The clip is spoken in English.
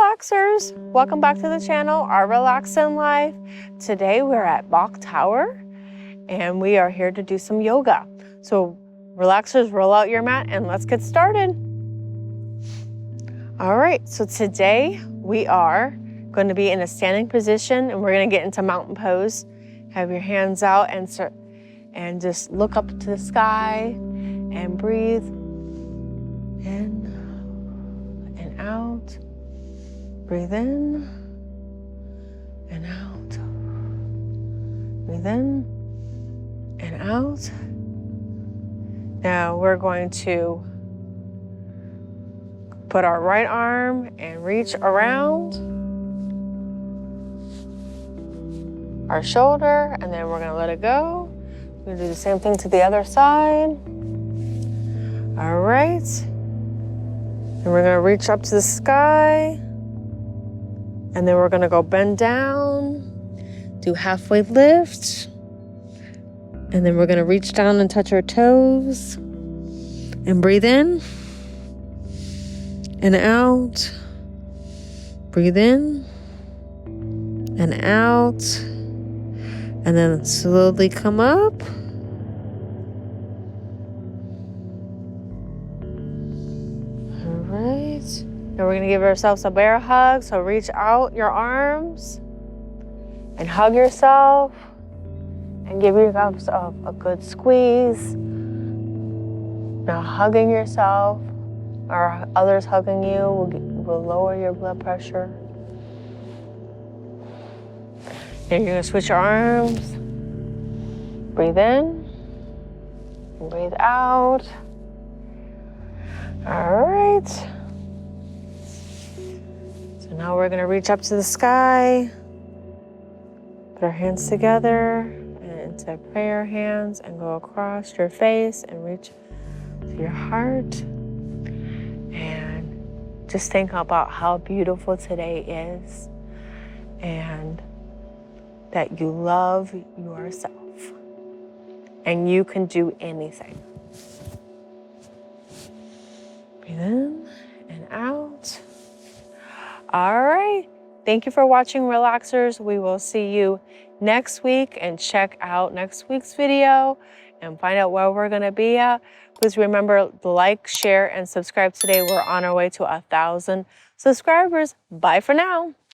relaxers, welcome back to the channel, Our Relaxin' Life. Today we're at Bok Tower and we are here to do some yoga. So relaxers, roll out your mat and let's get started. All right, so today we are going to be in a standing position and we're going to get into mountain pose. Have your hands out and just look up to the sky and breathe in and out. Breathe in and out. Breathe in and out. Now we're going to put our right arm and reach around our shoulder, and then we're gonna let it go. We're gonna do the same thing to the other side. All right. And we're gonna reach up to the sky. And then we're gonna go bend down, do halfway lift. And then we're gonna reach down and touch our toes. And breathe in and out. Breathe in and out. And then slowly come up. All right. Now we're gonna give ourselves a bear hug. So reach out your arms and hug yourself and give yourself a good squeeze. Now hugging yourself or others hugging you will lower your blood pressure. Now you're gonna switch your arms. Breathe in, and breathe out. All right. So now we're gonna reach up to the sky, put our hands together and into prayer hands and go across your face and reach to your heart. And just think about how beautiful today is and that you love yourself and you can do anything. Breathe in and out. All right. Thank you for watching, relaxers. We will see you next week, and check out next week's video and find out where we're gonna be at. Please remember to like, share, and subscribe today. We're on our way to 1,000 subscribers. Bye for now.